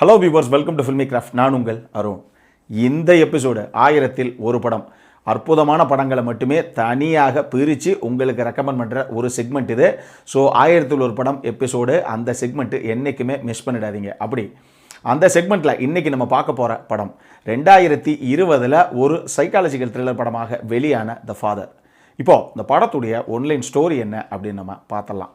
Hello viewers, welcome to filmi craft. நான் உங்கள் அருண். இந்த எபிசோடு 1000ல் ஒரு படம், அற்புதமான படங்களை மட்டுமே தனியாக பிரித்து உங்களுக்கு ரெக்கமெண்ட் பண்ணுற ஒரு செக்மெண்ட் இது. ஸோ 1000ல் ஒரு படம் எபிசோடு, அந்த செக்மெண்ட்டு என்றைக்குமே மிஸ் பண்ணிடாதீங்க. அப்படி அந்த செக்மெண்ட்டில் இன்றைக்கி நம்ம பார்க்க போகிற படம் 2020 ஒரு சைக்காலஜிக்கல் த்ரில்லர் படமாக வெளியான த ஃபாதர். இப்போது இந்த படத்துடைய ஒன்லைன் ஸ்டோரி என்ன அப்படின்னு நம்ம பார்த்தலாம்.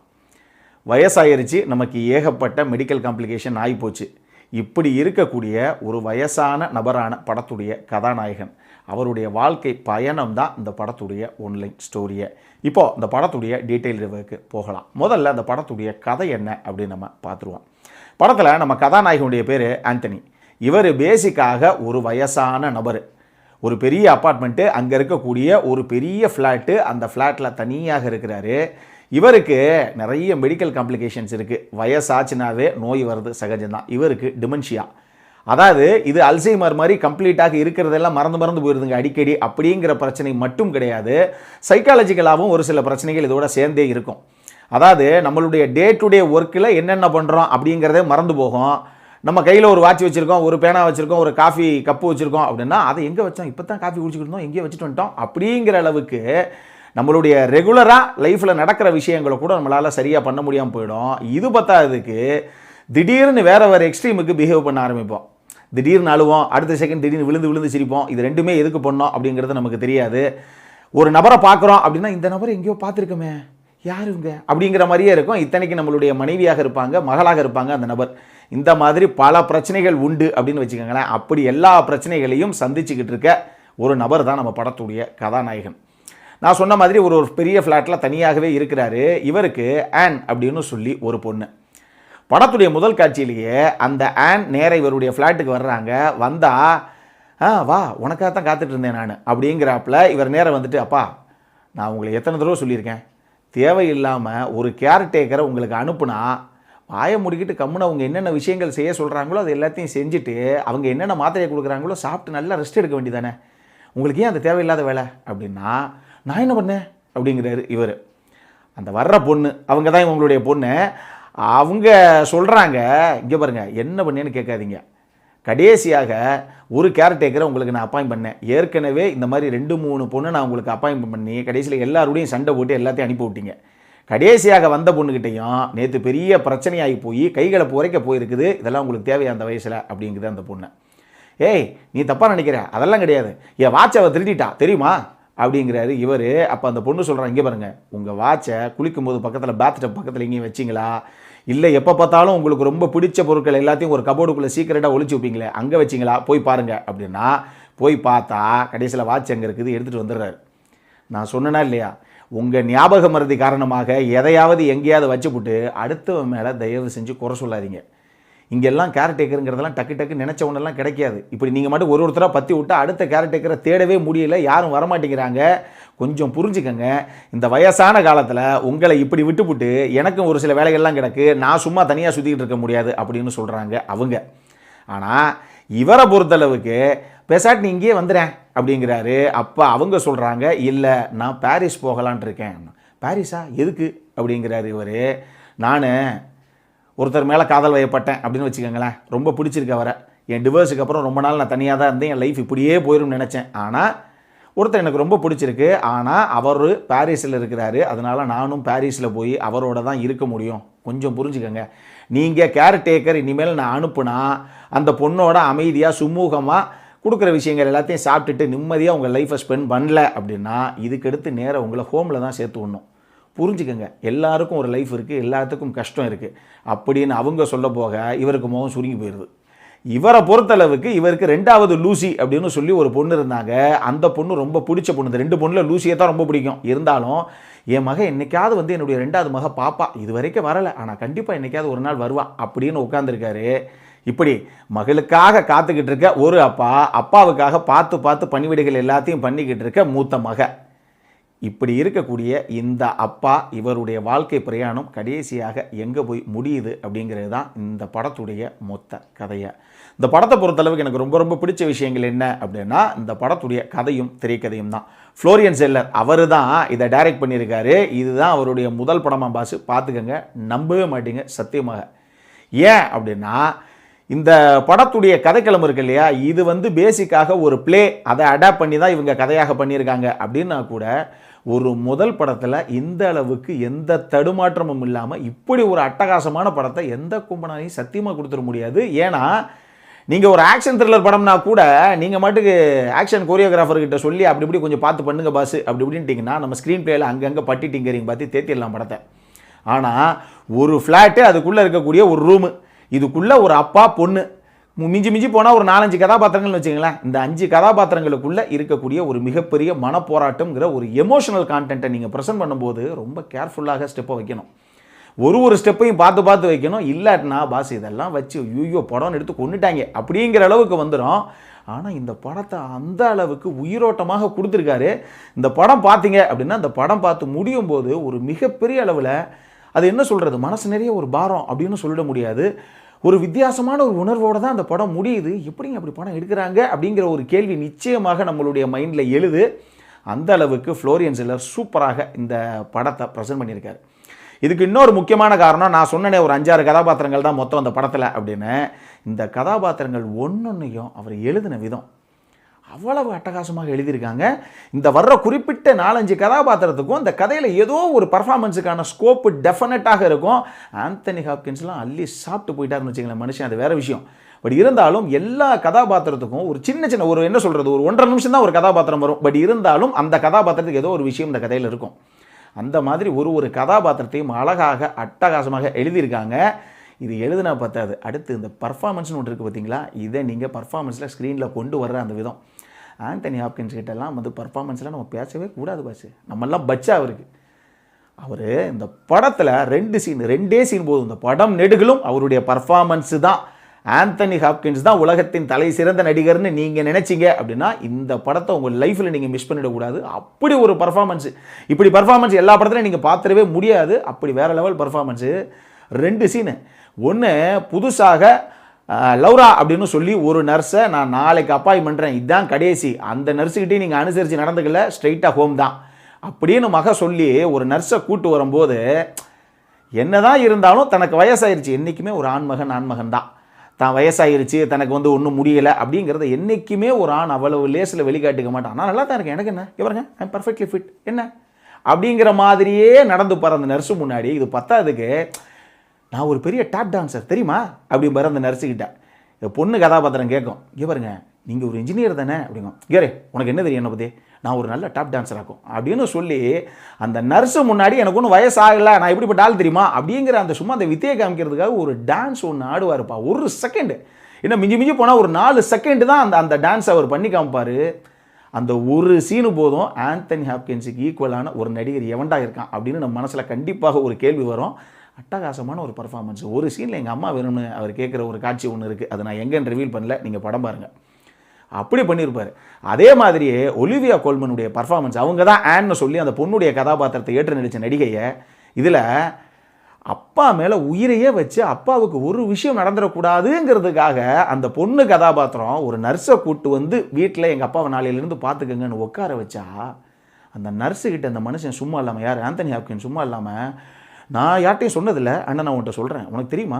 வயசாயிருச்சு, நமக்கு ஏகப்பட்ட மெடிக்கல் காம்ப்ளிகேஷன் ஆகிப்போச்சு. இப்படி இருக்கக்கூடிய ஒரு வயசான நபரான படத்துடைய கதாநாயகன், அவருடைய வாழ்க்கை பயணம் தான் இந்த படத்துடைய ஒன்லைன் ஸ்டோரியை. இப்போது இந்த படத்துடைய டீட்டெயில் ரிவ்யூக்கு போகலாம். முதல்ல அந்த படத்துடைய கதை என்ன அப்படின்னு நம்ம பார்த்துருவோம். படத்தில் நம்ம கதாநாயகனுடைய பேர் ஆண்டனி. இவர் பேசிக்காக ஒரு வயசான நபர். ஒரு பெரிய அப்பார்ட்மெண்ட்டு, அங்கே இருக்கக்கூடிய ஒரு பெரிய ஃப்ளாட்டு, அந்த ஃப்ளாட்டில் தனியாக இருக்கிறாரு. இவருக்கு நிறைய மெடிக்கல் காம்ப்ளிகேஷன்ஸ் இருக்குது. வயசாச்சுனாவே நோய் வருது சகஜம்தான். இவருக்கு டிமென்ஷியா, அதாவது இது அல்சைமர் மாதிரி கம்ப்ளீட்டாக இருக்கிறதெல்லாம் மறந்து போயிருதுங்க அடிக்கடி. அப்படிங்கிற பிரச்சனை மட்டும் கிடையாது, சைக்காலஜிக்கலாகவும் ஒரு சில பிரச்சனைகள் இதோட சேர்ந்தே இருக்கும். அதாவது நம்மளுடைய டே டு டே ஒர்க்கில் என்னென்ன பண்ணுறோம் அப்படிங்கிறதே மறந்து போகும். நம்ம கையில் ஒரு வாட்ச் வச்சுருக்கோம், ஒரு பேனா வச்சுருக்கோம், ஒரு காஃபி கப்பு வச்சுருக்கோம் அப்படின்னா அதை எங்கே வச்சோம், இப்போ தான் காஃபி குடிச்சிக்கிட்டு இருந்தோம், எங்கேயோ வச்சுட்டு வந்துட்டோம். அப்படிங்கிற அளவுக்கு நம்மளுடைய ரெகுலராக லைஃப்பில் நடக்கிற விஷயங்களை கூட நம்மளால் சரியாக பண்ண முடியாமல் போயிடும். இது பத்தாததுக்கு திடீர்னு வேறு எக்ஸ்ட்ரீமுக்கு பிஹேவ் பண்ண ஆரம்பிப்போம். திடீர்னு அழுவோம், அடுத்த செகண்ட் திடீர்னு விழுந்து சிரிப்போம். இது ரெண்டுமே எதுக்கு பண்ணோம் அப்படிங்கிறது நமக்கு தெரியாது. ஒரு நபரை பார்க்குறோம் அப்படின்னா இந்த நபரை எங்கேயோ பார்த்துருக்கோமே, யார் இவங்க அப்படிங்கிற மாதிரியே இருக்கும். இத்தனைக்கு நம்மளுடைய மனைவியாக இருப்பாங்க, மகளாக இருப்பாங்க அந்த நபர். இந்த மாதிரி பல பிரச்சனைகள் உண்டு அப்படின்னு வச்சுக்கோங்களேன். அப்படி எல்லா பிரச்சனைகளையும் சந்திச்சுக்கிட்டு இருக்க ஒரு நபர் தான் நம்ம படத்துடைய கதாநாயகன். நான் சொன்ன மாதிரி ஒரு பெரிய ஃப்ளாட்டில் தனியாகவே இருக்கிறாரு. இவருக்கு ஆன் அப்படின்னு சொல்லி ஒரு பொண்ணு. படத்துடைய முதல் காட்சியிலேயே அந்த ஆன் நேர இவருடைய ஃப்ளாட்டுக்கு வர்றாங்க. வந்தால் வா, உனக்காக தான் காத்துட்டு இருந்தேன் நான் அப்படிங்கிறாப்புல. இவர் நேரம் வந்துட்டு, அப்பா நான் உங்களை எத்தனை தடவை சொல்லியிருக்கேன், தேவையில்லாமல் ஒரு கேர்டேக்கரை உங்களுக்கு அனுப்புனா வாயை முடிக்கிட்டு கம்முன்னு அவங்க என்னென்ன விஷயங்கள் செய்ய சொல்கிறாங்களோ அது எல்லாத்தையும் செஞ்சுட்டு அவங்க என்னென்ன மாத்திரையை கொடுக்குறாங்களோ சாப்பிட்டு நல்லா ரெஸ்ட் எடுக்க வேண்டியதானே, உங்களுக்கு ஏன் அந்த தேவையில்லாத வேலை அப்படின்னா நான் என்ன பண்ணேன் அப்படிங்கிறாரு இவர். அந்த வர்ற பொண்ணு, அவங்க தான் இவங்களுடைய பொண்ணு. அவங்க சொல்கிறாங்க, இங்கே பாருங்கள் என்ன பண்ணேன்னு கேட்காதீங்க, கடைசியாக ஒரு கேர்டேக்கரை உங்களுக்கு நான் அப்பாயிண்ட் பண்ணேன். ஏற்கனவே இந்த மாதிரி 2-3 பொண்ணு நான் உங்களுக்கு அப்பாயிண்ட் பண்ணி கடைசியில் எல்லாரோடையும் சண்டை போட்டு எல்லாத்தையும் அனுப்பி விட்டீங்க. கடைசியாக வந்த பொண்ணுக்கிட்டையும் நேற்று பெரிய பிரச்சனையாகி போய் கைகளை உரைக்க போயிருக்குது. இதெல்லாம் உங்களுக்கு தேவையா அந்த வயசில் அப்படிங்குது அந்த பொண்ணு. ஏய் நீ தப்பாக நினைக்கிற, அதெல்லாம் கிடையாது, என் வாட்சை அவள் திருடிட்டா தெரியுமா அப்படிங்கிறாரு இவர். அப்போ அந்த பொண்ணு சொல்கிறான், இங்கே பாருங்கள், உங்கள் வாட்சை குளிக்கும்போது பக்கத்தில் பாத்டப் பக்கத்தில் எங்கேயும் வச்சிங்களா, இல்லை எப்போ பார்த்தாலும் உங்களுக்கு ரொம்ப பிடிச்ச பொருட்கள் எல்லாத்தையும் ஒரு கபோர்டுக்குள்ளே சீக்கிரட்டாக ஒழிச்சு வைப்பீங்களே அங்கே வச்சிங்களா, போய் பாருங்கள் அப்படின்னா போய் பார்த்தா கடைசியில் வாட்ச் எங்கே இருக்குது எடுத்துகிட்டு வந்துடுறாரு. நான் சொன்னேனா இல்லையா, உங்கள் ஞாபக மறதி காரணமாக எதையாவது எங்கேயாவது வச்சுப்புட்டு அடுத்தவன் மேலே தயவு செஞ்சு குறை சொல்லாதீங்க. இங்கெல்லாம் கேர்டேக்கருங்கிறதெல்லாம் டக்கு நினச்ச ஒன்றெல்லாம் கிடைக்காது. இப்படி நீங்கள் மட்டும் ஒருத்தராக பற்றி விட்டால் அடுத்த கேர்டேக்கரை தேடவே முடியல, யாரும் வரமாட்டேங்கிறாங்க. கொஞ்சம் புரிஞ்சுக்கங்க. இந்த வயசான காலத்தில் உங்களை இப்படி விட்டுப்புட்டு எனக்கும் ஒரு சில வேலைகள்லாம் கிடக்கு, நான் சும்மா தனியாக சுற்றிக்கிட்டு இருக்க முடியாது அப்படின்னு சொல்கிறாங்க அவங்க. ஆனால் இவரை பொறுத்தளவுக்கு பேசாட்டு நீ இங்கேயே வந்துடுறேன் அப்படிங்கிறாரு. அப்போ அவங்க சொல்கிறாங்க, இல்லை நான் பாரிஸ் போகலான் இருக்கேன். பாரிஸா எதுக்கு அப்படிங்கிறாரு இவர். நான் ஒருத்தர் மேலே காதல் வயப்பட்டேன் அப்படின்னு வச்சுக்கோங்களேன். ரொம்ப பிடிச்சிருக்கு அவரை. என் டிவோர்ஸுக்கு அப்புறம் ரொம்ப நாள் நான் தனியாக தான் இருந்தேன், என் லைஃப் இப்படியே போயிடும்னு நினச்சேன். ஆனால் ஒருத்தர் எனக்கு ரொம்ப பிடிச்சிருக்கு, ஆனால் அவர் பாரிஸில் இருக்கிறாரு, அதனால் நானும் பாரிஸில் போய் அவரோட தான் இருக்க முடியும். கொஞ்சம் புரிஞ்சுக்கோங்க. நீங்கள் கேர்டேக்கர் இனிமேல் நான் அனுப்புனா அந்த பொண்ணோட அமைதியாக சுமூகமாக கொடுக்குற விஷயங்கள் எல்லாத்தையும் சாப்பிட்டுட்டு நிம்மதியாக உங்கள் லைஃப்பை ஸ்பெண்ட் பண்ணல அப்படின்னா இதுக்கடுத்து நேராக உங்களை ஹோமில் தான் சேர்த்து விடணும். புரிஞ்சுக்கங்க, எல்லாருக்கும் ஒரு லைஃப் இருக்குது, எல்லாத்துக்கும் கஷ்டம் இருக்குது அப்படின்னு அவங்க சொல்ல போக இவருக்கு முகம் சுருங்கி போயிடுது. இவரை பொறுத்தளவுக்கு இவருக்கு 2வது லூசி அப்படின்னு சொல்லி ஒரு பொண்ணு இருந்தாங்க. அந்த பொண்ணு ரொம்ப பிடிச்ச பொண்ணு. இந்த 2 பொண்ணில் லூசியை தான் ரொம்ப பிடிக்கும். இருந்தாலும் என் மகன் என்னைக்காவது வந்து என்னுடைய 2வது மக பாப்பா, இது வரைக்கும் வரலை, ஆனால் கண்டிப்பாக என்னைக்காவது ஒரு நாள் வருவா அப்படின்னு உட்காந்துருக்காரு. இப்படி மகளுக்காக காத்துக்கிட்டு இருக்க ஒரு அப்பா, அப்பாவுக்காக பார்த்து பணிவிடைகள் எல்லாத்தையும் பண்ணிக்கிட்டு இருக்க மூத்த மக. இப்படி இருக்கக்கூடிய இந்த அப்பா இவருடைய வாழ்க்கை பிரயாணம் கடைசியாக எங்கே போய் முடியுது அப்படிங்கிறது தான் இந்த படத்துடைய மொத்த கதையை. இந்த படத்தை பொறுத்தளவுக்கு எனக்கு ரொம்ப பிடிச்ச விஷயங்கள் என்ன அப்படின்னா இந்த படத்துடைய கதையும் திரைக்கதையும் தான். ஃப்ளோரியன் செல்லர் அவர் தான் இதை டைரக்ட் பண்ணியிருக்காரு. இதுதான் அவருடைய முதல் படமாக பாஸ். பார்த்துக்கங்க, நம்பவே மாட்டீங்க சத்தியமாக. ஏன் அப்படின்னா இந்த படத்துடைய கதைக்களம் இருக்கு இல்லையா, இது வந்து பேசிக்காக ஒரு பிளே, அதை அடாப்ட் பண்ணி தான் இவங்க கதையாக பண்ணியிருக்காங்க. அப்படின்னா கூட ஒரு முதல் படத்தில் இந்த அளவுக்கு எந்த தடுமாற்றமும் இல்லாமல் இப்படி ஒரு அட்டகாசமான படத்தை எந்த கும்பனாலையும் சத்தியமாக கொடுத்துட முடியாது. ஏன்னா நீங்கள் ஒரு ஆக்ஷன் த்ரில்லர் படம்னா கூட நீங்கள் மட்டுக்கு ஆக்ஷன் கோரியோகிராஃபர்கிட்ட சொல்லி அப்படி இப்படி கொஞ்சம் பார்த்து பண்ணுங்க பாஸ் அப்படி இப்படின்ட்டிங்கன்னா நம்ம ஸ்க்ரீன் பிளேயில் அங்கங்கே பட்டி டிங்கரிங் பார்த்து தேத்திடலாம் படத்தை. ஆனால் ஒரு ஃப்ளாட்டு, அதுக்குள்ளே இருக்கக்கூடிய ஒரு ரூமு, இதுக்குள்ளே ஒரு அப்பா பொண்ணு, மிஞ்சி மிஞ்சி போனால் ஒரு 4-5 கதாபாத்திரங்கள்னு வச்சுங்களேன். இந்த 5 கதாபாத்திரங்களுக்குள்ளே இருக்கக்கூடிய ஒரு மிகப்பெரிய மனப்போராட்டம்ங்கிற ஒரு எமோஷனல் கான்டென்ட்டை நீங்கள் ப்ரெசென்ட் பண்ணும்போது ரொம்ப கேர்ஃபுல்லாக ஸ்டெப்பை வைக்கணும். ஒரு ஸ்டெப்பையும் பார்த்து வைக்கணும். இல்லாட்டினா பாஸ் இதெல்லாம் வச்சு ஐயோ படம்னு எடுத்து கொண்டுட்டாங்க அப்படிங்கிற அளவுக்கு வந்துடும். ஆனால் இந்த படத்தை அந்த அளவுக்கு உயிரோட்டமாக கொடுத்துருக்காரு. இந்த படம் பார்த்தீங்க அப்படின்னா இந்த படம் பார்த்து முடியும் போது ஒரு மிகப்பெரிய அளவில் அது என்ன சொல்கிறது, மனசு நிறைய ஒரு பாரம் அப்படின்னு சொல்லிட முடியாது. ஒரு வித்தியாசமான ஒரு உணர்வோடு தான் அந்த படம் முடியுது. எப்படிங்க அப்படி படம் எடுக்கிறாங்க அப்படிங்கிற ஒரு கேள்வி நிச்சயமாக நம்மளுடைய மைண்டில் எழுது. அந்த அளவுக்கு ஃப்ளோரியன் ஜெல்லர் சூப்பராக இந்த படத்தை ப்ரெசென்ட் பண்ணியிருக்காரு. இதுக்கு இன்னொரு முக்கியமான காரணம், நான் சொன்னனே ஒரு 5-6 கதாபாத்திரங்கள் தான் மொத்தம் அந்த படத்தில் அப்படின்னு. இந்த கதாபாத்திரங்கள் ஒன்னொன்னையும் அவர் எழுதின விதம் அவ்வளவு அட்டகாசமாக எழுதியிருக்காங்க. இந்த வர்ற குறிப்பிட்ட 4-5 கதாபாத்திரத்துக்கும் இந்த கதையில் ஏதோ ஒரு பர்ஃபார்மன்ஸுக்கான ஸ்கோப்பு டெஃபினட்டாக இருக்கும். ஆந்தனி ஹாப்கின்ஸ்லாம் அள்ளி சாப்பிட்டு போயிட்டாருன்னு வச்சுங்களேன் மனுஷன், அது வேறு விஷயம். பட் இருந்தாலும் எல்லா கதாபாத்திரத்துக்கும் ஒரு சின்ன ஒரு என்ன சொல்கிறது, ஒரு 1.5 நிமிஷம் தான் ஒரு கதாபாத்திரம் வரும். பட் இருந்தாலும் அந்த கதாபாத்திரத்துக்கு ஏதோ ஒரு விஷயம் இந்த கதையில் இருக்கும். அந்த மாதிரி ஒரு கதாபாத்திரத்தையும் அழகாக அட்டகாசமாக எழுதியிருக்காங்க. இது எழுதுனா பத்தாது, அடுத்து இந்த பர்ஃபார்மன்ஸ்னு ஒன்று இருக்குது பார்த்தீங்களா, இதை நீங்கள் பர்ஃபார்மன்ஸில் ஸ்க்ரீனில் கொண்டு வர்ற அந்த விதம். ஆந்தனி ஹாப்கின்ஸ் கிட்டலாம் வந்து பர்ஃபார்மன்ஸ்லாம் நம்ம பேசவே கூடாது பாஸ், நம்மெல்லாம் பச்சா அவருக்கு. அவர் இந்த படத்தில் 2 சீன் போதும், இந்த படம் நெடுகளும் அவருடைய பர்ஃபார்மன்ஸு தான். ஆந்தனி ஹாப்கின்ஸ் தான் உலகத்தின் தலை சிறந்த நடிகர்னு நீங்கள் நினச்சிங்க அப்படின்னா இந்த படத்தை உங்கள் லைஃப்பில் நீங்கள் மிஸ் பண்ணிடக்கூடாது. அப்படி ஒரு பர்ஃபார்மன்ஸு, இப்படி பர்ஃபார்மன்ஸ் எல்லா படத்துலையும் நீங்கள் பார்த்துடவே முடியாது. அப்படி வேறு லெவல் பர்ஃபார்மன்ஸு. 2 சீனு. ஒன்று, புதுசாக லௌரா அப்படின்னு சொல்லி ஒரு நர்ஸை நான் நாளைக்கு அப்பாய் பண்ணுறேன், இதுதான் கடைசி, அந்த நர்ஸுக்கிட்டே நீங்கள் அனுசரித்து நடந்துக்கல, ஸ்ட்ரைட்டாக ஹோம் தான் அப்படின்னு சொல்லி ஒரு நர்ஸை கூட்டு வரும்போது என்னதான் இருந்தாலும் தனக்கு வயசாயிருச்சு, என்றைக்குமே ஒரு ஆண்மகன் தான், தான் வயசாயிருச்சு தனக்கு வந்து ஒன்றும் முடியலை அப்படிங்கிறத என்றைக்குமே ஒரு ஆண் அவ்வளவு லேஸில் வெளிக்காட்டிக்க மாட்டான். நான் நல்லா தான் இருக்கேன், எனக்கு என்ன, இவருங்க ஐ எம் பர்ஃபெக்ட்லி ஃபிட் என்ன அப்படிங்கிற மாதிரியே நடந்து போகிற அந்த நர்ஸு முன்னாடி. இது பத்தாததுக்கு நான் ஒரு பெரிய டாப் டான்ஸர் தெரியுமா அப்படிங்கிற அந்த நர்ஸுக்கிட்ட இந்த பொண்ணு கதாபாத்திரம் கேட்கும், இவருங்க நீங்கள் ஒரு இன்ஜினியர் தானே அப்படிங்கும், கேரே உனக்கு என்ன தெரியும் என்னை பற்றி, நான் ஒரு நல்ல டாப் டான்ஸர் ஆகும் அப்படின்னு சொல்லி அந்த நர்ஸு முன்னாடி எனக்கு ஒன்றும் வயசாகலை, நான் எப்படிப்பட்ட ஆள் தெரியுமா அப்படிங்கிற அந்த சும்மா அந்த வித்தையை காமிக்கிறதுக்காக ஒரு டான்ஸ் ஒன்று ஆடுவார்ப்பா. 1 செகண்டு, இன்னும் மிஞ்சி போனால் ஒரு 4 செகண்டு தான் அந்த டான்ஸ் அவர் பண்ணி காமிப்பார். அந்த ஒரு சீனு போதும் ஆந்தனி ஹாப்கின்ஸுக்கு ஈக்குவலான ஒரு நடிகர் எவன்டா இருக்கான் அப்படின்னு நம்ம மனசில் கண்டிப்பாக ஒரு கேள்வி வரும். அட்டகாசமான ஒரு பர்ஃபார்மன்ஸ். ஒரு சீனில் எங்கள் அம்மா வேணும்னு அவர் கேட்குற ஒரு காட்சி ஒன்று இருக்குது, அதை நான் எங்கேன்னு ரிவீல் பண்ணல, நீங்கள் படம் பாருங்கள், அப்படி பண்ணியிருப்பார். அதே மாதிரியே ஒலிவியா கோல்மனுடைய பர்ஃபார்மன்ஸ், அவங்க தான் ஆன்னு சொல்லி அந்த பொண்ணுடைய கதாபாத்திரத்தை ஏற்று நடித்த நடிகையை, இதில் அப்பா மேலே உயிரையே வச்சு அப்பாவுக்கு ஒரு விஷயம் நடந்துடக்கூடாதுங்கிறதுக்காக அந்த பொண்ணு கதாபாத்திரம் ஒரு நர்ஸை கூட்டு வந்து வீட்டில் எங்கள் அப்பாவை நாளையிலேருந்து பார்த்துக்கங்கன்னு உட்கார வச்சா அந்த நர்ஸுக்கிட்ட அந்த மனுஷன் சும்மா இல்லாமல், யார் ஆந்தனி ஹாப்கின்ஸ் சும்மா இல்லாமல், நான் யார்ட்டையும் சொன்னதில்லை அண்ணன், நான் உன்ட்ட சொல்கிறேன், உனக்கு தெரியுமா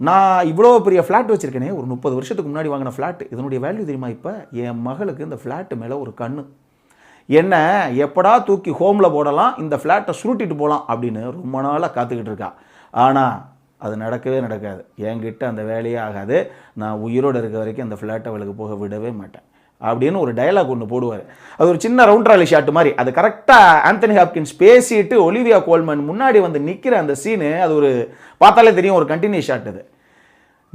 நான் இவ்வளோ பெரிய ஃப்ளாட் வச்சுருக்கேனே, ஒரு 30 வருஷத்துக்கு முன்னாடி வாங்கின ஃப்ளாட், இதனுடைய வேல்யூ தெரியுமா, இப்போ என் மகளுக்கு இந்த ஃப்ளாட்டு மேலே ஒரு கண்ணு, என்ன எப்படா தூக்கி ஹோமில் போடலாம், இந்த ஃப்ளாட்டை சுருட்டிட்டு போகலாம் அப்படின்னு ரொம்ப நாளாக காத்துக்கிட்டு இருக்கா. ஆனால் அது நடக்கவே நடக்காது, என்கிட்ட அந்த வேலையே ஆகாது, நான் உயிரோடு இருக்க வரைக்கும் அந்த ஃப்ளாட்டை அவளுக்கு போக விடவே மாட்டேன் அப்படின்னு ஒரு டயலாக் ஒன்று போடுவார். அது ஒரு சின்ன ரவுண்ட்ராலி ஷாட் மாதிரி. அது கரெக்டாக ஆந்தனி ஹாப்கின்ஸ் பேசிட்டு ஒலிவியா கோல்மன் முன்னாடி வந்து நிற்கிற அந்த சீனு, அது ஒரு பார்த்தாலே தெரியும் ஒரு கண்டினியூஸ் ஷாட். அது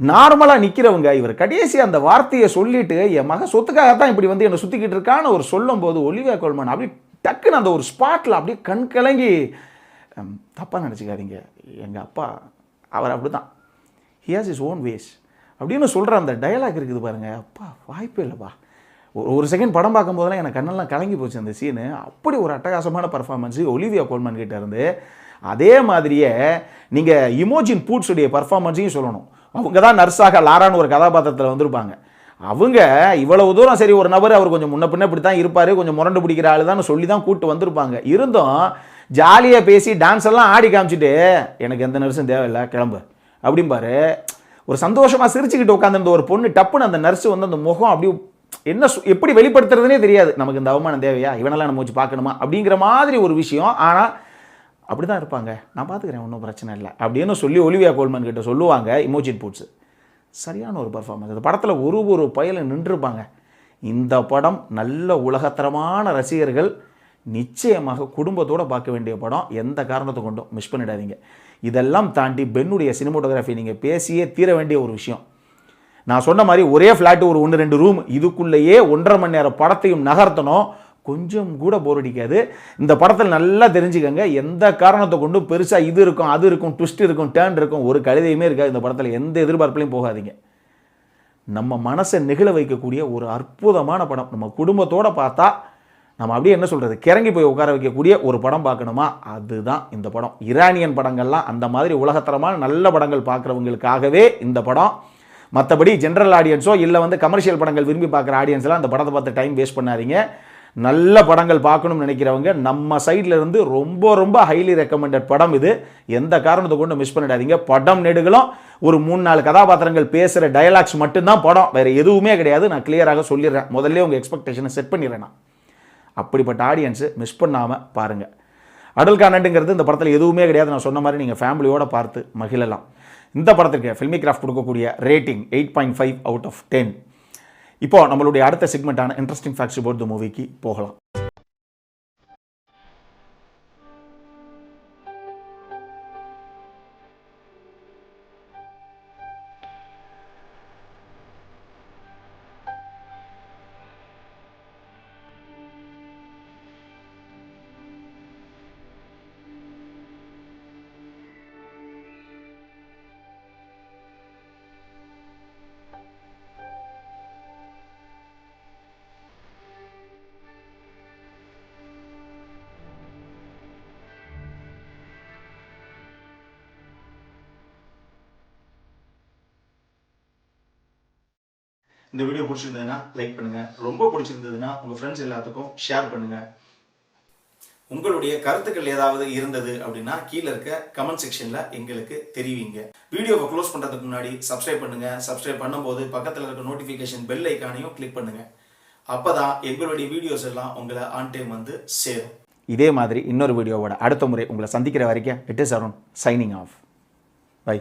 நார்மலாக நிற்கிறவங்க இவர் கடைசி அந்த வார்த்தையை சொல்லிட்டு என் மக சொத்துக்காகத்தான் இப்படி வந்து என்னை சுற்றிக்கிட்டு இருக்கான்னு ஒரு சொல்லும் போது ஒலிவியா கோல்மன் அப்படி டக்குன்னு அந்த ஒரு ஸ்பாட்டில் அப்படியே கண் கலங்கி, தப்பாக நினச்சிக்காதீங்க, எங்கள் அப்பா அவர் அப்படி தான், he has his own ways அப்படின்னு சொல்கிற அந்த டயலாக் இருக்குது பாருங்கள், அப்பா வாய்ப்பே இல்லைப்பா. ஒரு செகண்ட் படம் பார்க்கும்போதெல்லாம் எனக்கு கண்ணெல்லாம் கலங்கி போச்சு அந்த சீனு. அப்படி ஒரு அட்டகாசமான பர்ஃபார்மன்ஸு ஒலிவியா கோல்மன் கிட்ட இருந்து. அதே மாதிரியே நீங்கள் இமோஜின் பூட்ஸுடைய பர்ஃபார்மன்ஸையும் சொல்லணும். அவங்க தான் நர்ஸாக லாரான்னு ஒரு கதாபாத்திரத்தில் வந்திருப்பாங்க. அவங்க இவ்வளவு தூரம் சரி ஒரு நபர் அவர் கொஞ்சம் முன்ன பின்ன இப்படி தான் இருப்பார், கொஞ்சம் முரண்டு பிடிக்கிற ஆள் தான் சொல்லி தான் கூப்பிட்டு வந்திருப்பாங்க. இருந்தும் ஜாலியாக பேசி டான்ஸ் எல்லாம் ஆடி காமிச்சிட்டு எனக்கு எந்த நர்ஸும் தேவையில்லை கிளம்பு அப்படிம்பாரு. ஒரு சந்தோஷமாக சிரிச்சுக்கிட்டு உட்காந்துருந்த ஒரு பொண்ணு டப்புன்னு அந்த நர்ஸு வந்து அந்த முகம் அப்படியே என்ன எப்படி வெளிப்படுத்துறதுனே தெரியாது. நமக்கு இந்த அவமானம் தேவையா, இவனெல்லாம் நம்ம வச்சு பார்க்கணுமா அப்படிங்கிற மாதிரி ஒரு விஷயம். ஆனால் அப்படி தான் இருப்பாங்க, நான் பார்த்துக்கிறேன், ஒன்றும் பிரச்சனை இல்லை அப்படின்னு சொல்லி ஒலிவியா கோல்மன் கிட்ட சொல்லுவாங்க இமோஜின் பூட்ஸ். சரியான ஒரு பர்ஃபார்மன்ஸ். அந்த படத்தில் ஒரு பயல நின்றுருப்பாங்க. இந்த படம் நல்ல உலகத்தரமான ரசிகர்கள் நிச்சயமாக குடும்பத்தோடு பார்க்க வேண்டிய படம். எந்த காரணத்தை கொண்டும் மிஸ் பண்ணிடாதீங்க. இதெல்லாம் தாண்டி பென்னுடைய சினிமோட்டோகிராஃபி நீங்கள் பேசியே தீர வேண்டிய ஒரு விஷயம். நான் சொன்ன மாதிரி ஒரே ஃப்ளாட்டு, ஒரு 1-2 ரூம், இதுக்குள்ளேயே 1.5 மணி நேரம் படத்தையும் நகர்த்தணும். கொஞ்சம் கூட போர் அடிக்காது. இந்த படத்தில் நல்லா தெரிஞ்சுக்கங்க, எந்த காரணத்தை கொண்டும் பெருசாக இது இருக்கும் அது இருக்கும் ட்விஸ்ட் இருக்கும் டேர்ன் இருக்கும் ஒரு கழுதையுமே இருக்காது. இந்த படத்தில் எந்த எதிர்பார்ப்புலையும் போகாதீங்க. நம்ம மனசை நெகிழ வைக்கக்கூடிய ஒரு அற்புதமான படம். நம்ம குடும்பத்தோடு பார்த்தா நம்ம அப்படியே என்ன சொல்கிறது, கிறங்கி போய் உட்கார வைக்கக்கூடிய ஒரு படம் பார்க்கணுமா, அதுதான் இந்த படம். ஈரானியன் படங்கள்லாம் அந்த மாதிரி உலகத்தரமான நல்ல படங்கள் பார்க்குறவங்களுக்காகவே இந்த படம். மற்றபடி ஜென்ரல் ஆடியன்ஸோ இல்லை வந்து கமர்ஷியல் படங்கள் விரும்பி பார்க்குற ஆடியன்ஸ்லாம் அந்த படத்தை பார்த்து டைம் வேஸ்ட் பண்ணாதீங்க. நல்ல படங்கள் பார்க்கணும்னு நினைக்கிறவங்க நம்ம சைடில் இருந்து ரொம்ப ஹைலி ரெக்கமெண்டட் படம் இது. எந்த காரணத்தை கொண்டு மிஸ் பண்ணிடாதீங்க. படம் நெடுகளும் ஒரு 3-4 கதாபாத்திரங்கள் பேசுகிற டயலாக்ஸ் மட்டும்தான் படம், வேறு எதுவுமே கிடையாது. நான் கிளியராக சொல்லிடுறேன், முதல்ல உங்கள் எக்ஸ்பெக்டேஷனை செட் பண்ணிடுறேன். நான் அப்படிப்பட்ட ஆடியன்ஸு மிஸ் பண்ணாமல் பாருங்கள். அடல் கான்டென்ட்ங்கிறது இந்த படத்தில் எதுவுமே கிடையாது. நான் சொன்ன மாதிரி நீங்கள் ஃபேமிலியோடு பார்த்து மகிழலாம். இந்த படத்திற்கு ஃபில்மிகிராஃப்ட் கொடுக்கக்கூடிய ரேட்டிங் 8.5 out of 10. இப்போ நம்மளுடைய அடுத்த செக்மெண்ட்டான இன்ட்ரெஸ்டிங் ஃபேக்ட்ஸ் அபவுட் தி மூவிக்கு போகலாம். இந்த வீடியோ பிடிச்சிருந்ததுன்னா லைக் பண்ணுங்கள், ரொம்ப பிடிச்சிருந்ததுன்னா உங்கள் ஃப்ரெண்ட்ஸ் எல்லாத்துக்கும் ஷேர் பண்ணுங்கள். உங்களுடைய கருத்துக்கள் ஏதாவது இருந்தது அப்படின்னா கீழே இருக்க கமெண்ட் செக்ஷனில் எங்களுக்கு தெரிவிங்க. வீடியோவை க்ளோஸ் பண்ணுறதுக்கு முன்னாடி சப்ஸ்கிரைப் பண்ணுங்கள். சப்ஸ்கிரைப் பண்ணும்போது பக்கத்தில் இருக்க நோட்டிஃபிகேஷன் பெல் ஐக்கானையும் கிளிக் பண்ணுங்கள். அப்போ தான் எங்களுடைய வீடியோஸ் எல்லாம் உங்களை ஆன் டைம் வந்து சேரும். இதே மாதிரி இன்னொரு வீடியோவோட அடுத்த முறை உங்களை சந்திக்கிற வரைக்கும் it is Arun signing off. By.